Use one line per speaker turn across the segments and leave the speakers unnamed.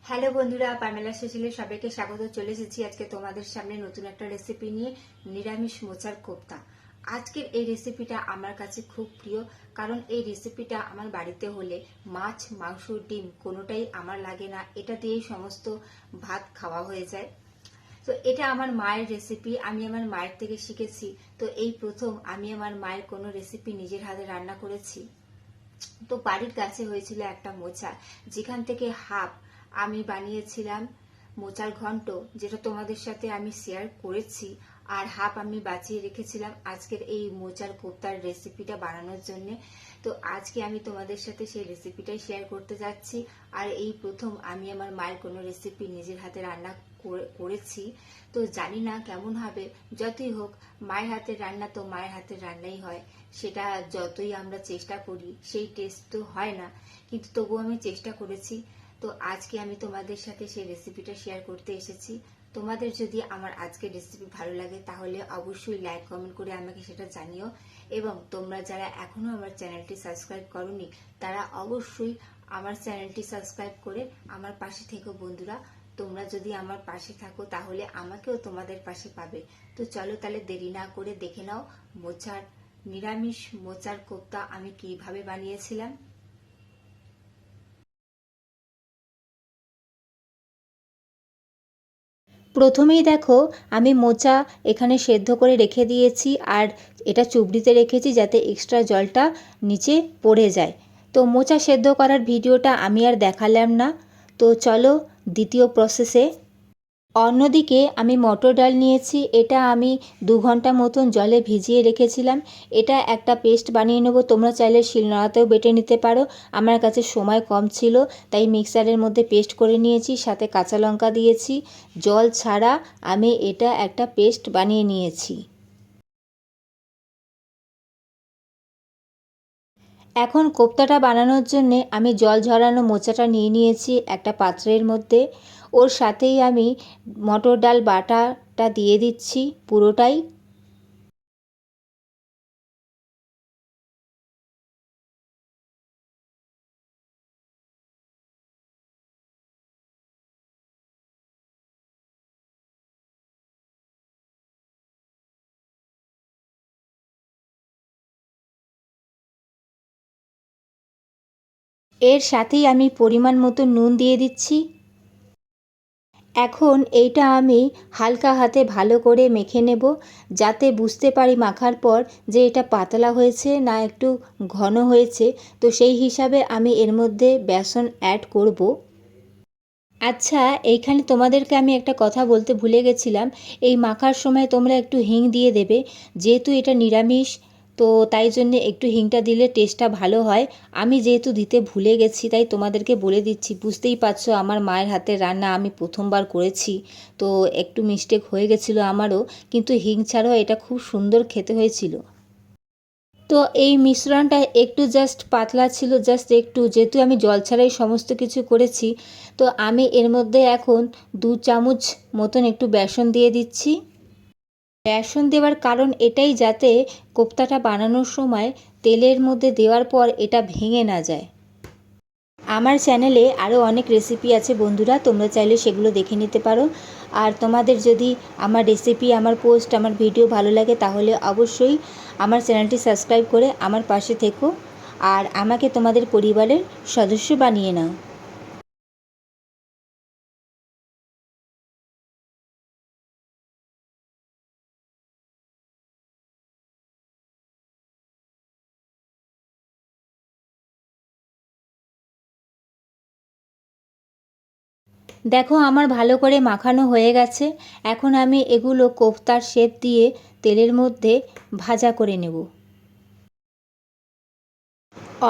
Hello বন্ধুরা, Pamela সেচিলে সবাইকে স্বাগত। চলে এসেছি আজকে তোমাদের সামনে নতুন একটা রেসিপি নিয়ে, নিরামিষ মোচার কোপ্তা। আজকের এই রেসিপিটা আমার কাছে খুব প্রিয়, কারণ এই রেসিপিটা আমার বাড়িতে হলে মাছ, মাংস, ডিম কোনোটাই আমার লাগে না, এটা দিয়েই সমস্ত ভাত খাওয়া হয়ে যায়। তো এটা আমার মায়ের রেসিপি, আমি আমার মায়ের থেকে শিখেছি। তো এই প্রথম আমি আমার মায়ের কোনো রেসিপি নিজের হাতে রান্না করেছি। তো বাড়ির কাছে হয়েছিল একটা মোচা, যেখান থেকে হাফ আমি বানিয়েছিলাম মোচার ঘন্ট, যেটা তোমাদের সাথে আমি শেয়ার করেছি, আর হাফ আমি বাঁচিয়ে রেখেছিলাম আজকের এই মোচার কোপ্তার রেসিপিটা বানানোর জন্য। তো আজকে আমি তোমাদের সাথে সেই রেসিপিটাই শেয়ার করতে যাচ্ছি। আর এই প্রথম আমি আমার মায়ের কোনো রেসিপি নিজের হাতে রান্না করেছি। তো জানি না কেমন হবে, যতই হোক মায়ের হাতের রান্না তো মায়ের হাতের রান্নাই হয়। সেটা যতই আমরা চেষ্টা করি সেই টেস্ট তো হয় না, কিন্তু তবুও আমি চেষ্টা করেছি। তো আজকে আমি তোমাদের সাথে সেই রেসিপিটা শেয়ার করতে এসেছি। তোমাদের যদি আমার আজকের রেসিপি ভালো লাগে তাহলে অবশ্যই লাইক কমেন্ট করে আমাকে সেটা জানিও, এবং তোমরা যারা এখনো আমার চ্যানেলটি সাবস্ক্রাইব করোনি তারা অবশ্যই আমার চ্যানেলটি সাবস্ক্রাইব করে আমার পাশে থেকো বন্ধুরা। তোমরা যদি আমার পাশে থাকো তাহলে আমাকেও তোমাদের পাশে পাবে। তো চলো তাহলে দেরি না করে দেখে নাও নিরামিষ মোচার কোপ্তা আমি কিভাবে বানিয়েছিলাম।
প্রথমেই দেখো, আমি মোচা এখানে সেদ্ধ করে রেখে দিয়েছি, আর এটা চুবড়িতে রেখেছি যাতে এক্সট্রা জলটা নিচে পড়ে যায়। তো মোচা সেদ্ধ করার ভিডিওটা আমি আর দেখালাম না। তো চলো দ্বিতীয় প্রসেসে। অন্যদিকে আমি মটর ডাল নিয়েছি, এটা আমি 2 ঘন্টা মতন জলে ভিজিয়ে রেখেছিলাম। এটা একটা পেস্ট বানিয়ে নেবো, তোমরা চাইলে শিলনোড়াতেও বেটে নিতে পারো। আমার কাছে সময় কম ছিল তাই মিক্সারের মধ্যে পেস্ট করে নিয়েছি, সাথে কাঁচা লঙ্কা দিয়েছি। জল ছাড়া আমি এটা একটা পেস্ট বানিয়ে নিয়েছি। এখন কোপ্তাটা বানানোর জন্যে আমি জল ঝরানো মোচাটা নিয়ে নিয়েছি একটা পাত্রের মধ্যে। ওর সাথেই আমি মটর ডাল বাটাটা দিয়ে দিচ্ছি পুরোটাই। এর সাথেই আমি পরিমাণ মতো নুন দিয়ে দিচ্ছি। এখন এইটা আমি হালকা হাতে ভালো করে মেখে নেব, যাতে বুঝতে পারি মাখার পর যে এটা পাতলা হয়েছে না একটু ঘন হয়েছে। তো সেই হিসাবে আমি এর মধ্যে বেসন অ্যাড করব। আচ্ছা, এইখানে তোমাদেরকে আমি একটা কথা বলতে ভুলে গেছিলাম। এই মাখার সময় তোমরা একটু হিং দিয়ে দেবে, যেহেতু এটা নিরামিষ, তো তাই জন্যে একটু হিংটা দিলে টেস্টটা ভালো হয়। আমি যেহেতু দিতে ভুলে গেছি তাই তোমাদেরকে বলে দিচ্ছি। বুঝতেই পারছো আমার মায়ের হাতের রান্না আমি প্রথমবার করেছি, তো একটু মিস্টেক হয়ে গেছিলো আমারও, কিন্তু হিং ছাড়াও এটা খুব সুন্দর খেতে হয়েছিল। তো এই মিশ্রণটা একটু জাস্ট পাতলা ছিল, জাস্ট একটু, যেহেতু আমি জল ছাড়াই সমস্ত কিছু করেছি। তো আমি এর মধ্যে এখন 2 চামচ মতন একটু বেসন দিয়ে দিচ্ছি। বেসন দেওয়ার কারণ এটাই, যাতে কোপ্তাটা বানানোর সময় তেলের মধ্যে দেওয়ার পর এটা ভেঙে না যায়। আমার চ্যানেলে আরও অনেক রেসিপি আছে বন্ধুরা, তোমরা চাইলে সেগুলো দেখে নিতে পারো। আর তোমাদের যদি আমার রেসিপি, আমার পোস্ট, আমার ভিডিও ভালো লাগে তাহলে অবশ্যই আমার চ্যানেলটি সাবস্ক্রাইব করে আমার পাশে থেকো, আর আমাকে তোমাদের পরিবারের সদস্য বানিয়ে নাও। দেখো আমার ভালো করে মাখানো হয়ে গেছে। এখন আমি এগুলো কোফতার শেপ দিয়ে তেলের মধ্যে ভাজা করে নেব।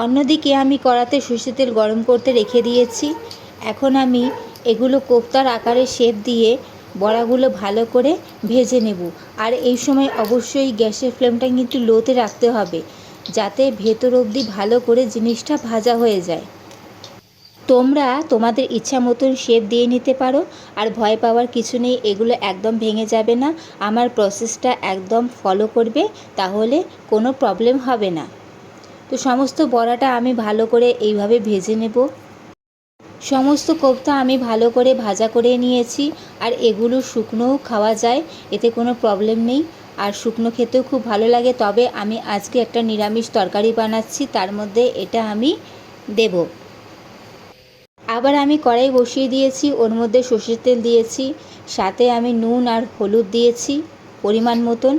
অন্যদিকে আমি কড়াতে সরষের তেল গরম করতে রেখে দিয়েছি। এখন আমি এগুলো কোফতার আকারে শেপ দিয়ে বড়াগুলো ভালো করে ভেজে নেব। আর এই সময় অবশ্যই গ্যাসের ফ্লেমটা কিন্তু লোতে রাখতে হবে, যাতে ভেতর অবধি ভালো করে জিনিসটা ভাজা হয়ে যায়। তোমরা তোমাদের ইচ্ছা মতন শেপ দিয়ে নিতে পারো, আর ভয় পাওয়ার কিছু নেই, এগুলো একদম ভেঙে যাবে না। আমার প্রসেসটা একদম ফলো করবে, তাহলে কোনো প্রবলেম হবে না। তো সমস্ত বড়াটা আমি ভালো করে এইভাবে ভেজে নেব। সমস্ত কোপ্তা আমি ভালো করে ভাজা করে নিয়েছি, আর এগুলো শুকনোও খাওয়া যায়, এতে কোনো প্রবলেম নেই। আর শুকনো খেতেও খুব ভালো লাগে। তবে আমি আজকে একটা নিরামিষ তরকারি বানাচ্ছি, তার মধ্যে এটা আমি দেব। আবার আমি কড়াই বসিয়ে দিয়েছি, ওর মধ্যে সর্ষের তেল দিয়েছি, সাথে আমি নুন আর হলুদ দিয়েছি পরিমাণ মতন।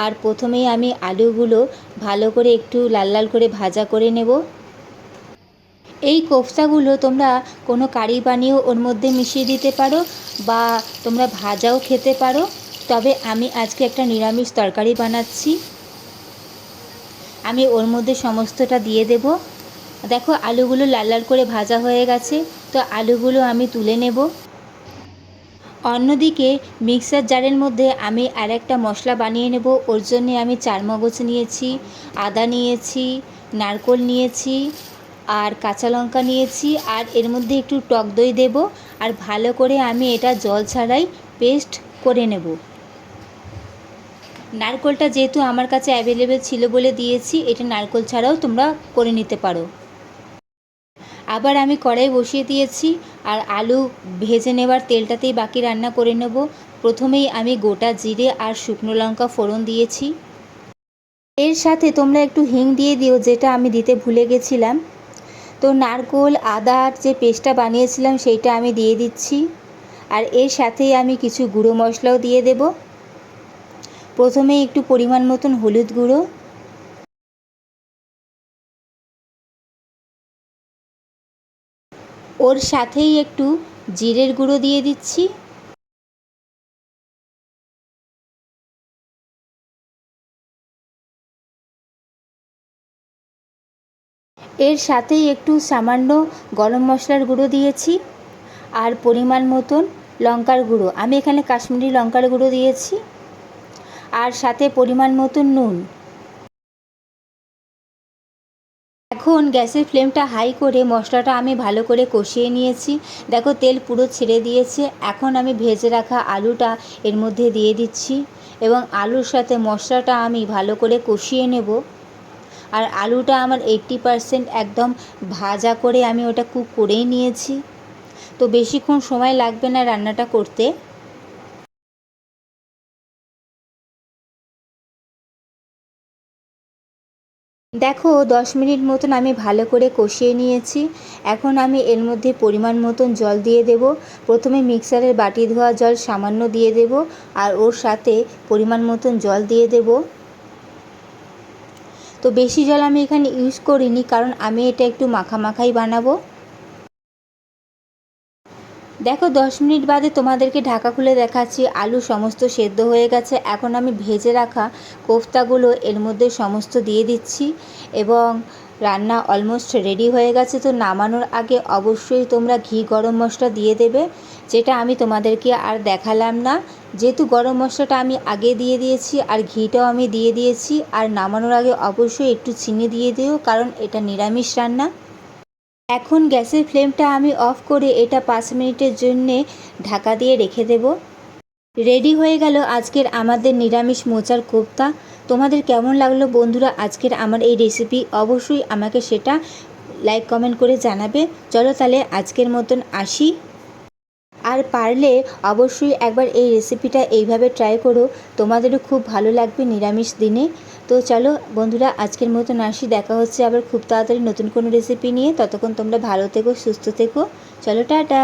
আর প্রথমেই আমি আলুগুলো ভালো করে একটু লাল লাল করে ভাজা করে নেব। এই কোফতাগুলো তোমরা কোনো কারি বানিয়েও ওর মধ্যে মিশিয়ে দিতে পারো, বা তোমরা ভাজাও খেতে পারো। তবে আমি আজকে একটা নিরামিষ তরকারি বানাচ্ছি, আমি ওর মধ্যে সমস্তটা দিয়ে দেব। দেখো আলুগুলো লাল লাল করে ভাজা হয়ে গেছে, তো আলুগুলো আমি তুলে নেব। অন্যদিকে মিক্সার জারের মধ্যে আমি আরেকটা মশলা বানিয়ে নেব। ওর জন্যে আমি চারমগজ নিয়েছি, আদা নিয়েছি, নারকেল নিয়েছি, আর কাঁচা লঙ্কা নিয়েছি, আর এর মধ্যে একটু টক দই দেব। আর ভালো করে আমি এটা জল ছাড়াই পেস্ট করে নেব। নারকেলটা যেহেতু আমার কাছে অ্যাভেলেবেল ছিল বলে দিয়েছি, এটা নারকেল ছাড়াও তোমরা করে নিতে পারো। আবার আমি কড়াই বসিয়ে দিয়েছি, আর আলু ভেজে নেবার তেলটাতেই বাকি রান্না করে নেব। প্রথমেই আমি গোটা জিরে আর শুকনো লঙ্কা ফোড়ন দিয়েছি। এর সাথে তোমরা একটু হিং দিয়ে দিও, যেটা আমি দিতে ভুলে গেছিলাম। তো নারকেল আদার যে পেস্টটা বানিয়েছিলাম সেইটা আমি দিয়ে দিচ্ছি, আর এর সাথেই আমি কিছু গুঁড়ো মশলাও দিয়ে দেব। প্রথমে একটু পরিমাণ মতন হলুদ গুঁড়ো, ওর সাথেই একটু জিরের গুঁড়ো দিয়ে দিচ্ছি। এর সাথেই একটু সামান্য গরম মশলার গুঁড়ো দিয়েছি, আর পরিমাণ মতন লঙ্কার গুঁড়ো, আমি এখানে কাশ্মীরি লঙ্কার গুঁড়ো দিয়েছি, আর সাথে পরিমাণ মতন নুন। এখন গ্যাসের ফ্লেমটা হাই করে মশলাটা আমি ভালো করে কষিয়ে নিয়েছি। দেখো তেল পুরো ছেড়ে দিয়েছে। এখন আমি ভেজে রাখা আলুটা এর মধ্যে দিয়ে দিচ্ছি, এবং আলুর সাথে মশলাটা আমি ভালো করে কষিয়ে নেব। আর আলুটা আমার 80% একদম ভাজা করে আমি ওটা কুক করেই নিয়েছি, তো বেশিক্ষণ সময় লাগবে না রান্নাটা করতে। দেখো 10 মিনিট মতন আমি ভালো করে কষিয়ে নিয়েছি। এখন আমি এর মধ্যে পরিমাণ মতন জল দিয়ে দেব। প্রথমে মিক্সারের বাটি ধোয়া জল সামান্য দিয়ে দেব, আর ওর সাথে পরিমাণ মতন জল দিয়ে দেব। তো বেশি জল আমি এখানে ইউজ করিনি, কারণ আমি এটা একটু মাখা মাখাই বানাবো। দেখো 10 মিনিট বাদে তোমাদেরকে ঢাকা খুলে দেখাচ্ছি, আলু সমস্ত সেদ্ধ হয়ে গেছে। এখন আমি ভেজে রাখা কোফতাগুলো এর মধ্যে সমস্ত দিয়ে দিচ্ছি, এবং রান্না অলমোস্ট রেডি হয়ে গেছে। তো নামানোর আগে অবশ্যই তোমরা ঘি গরম মশলা দিয়ে দেবে, যেটা আমি তোমাদেরকে আর দেখালাম না, যেহেতু গরম মশলাটা আমি আগে দিয়ে দিয়েছি আর ঘিটাও আমি দিয়ে দিয়েছি। আর নামানোর আগে অবশ্যই একটু চিনি দিয়ে দিও, কারণ এটা নিরামিষ রান্না। এখন গ্যাসের ফ্লেমটা আমি অফ করে এটা 5 মিনিটের জন্যে ঢাকা দিয়ে রেখে দেব। রেডি হয়ে গেল আজকের আমাদের নিরামিষ মোচার কোফতা। তোমাদের কেমন লাগলো বন্ধুরা আজকের আমার এই রেসিপি? অবশ্যই আমাকে সেটা লাইক কমেন্ট করে জানাবে। চলো তাহলে আজকের মতন আসি। আর পারলে অবশ্যই একবার এই রেসিপিটা এইভাবে ট্রাই করো, তোমাদেরও খুব ভালো লাগবে নিরামিষ দিনে। তো চলো বন্ধুরা আজকের মতন আসি, দেখা হচ্ছে আবার খুব তাড়াতাড়ি নতুন কোনো রেসিপি নিয়ে। ততক্ষণ তোমরা ভালো থেকো, সুস্থ থেকো। চলো টাটা।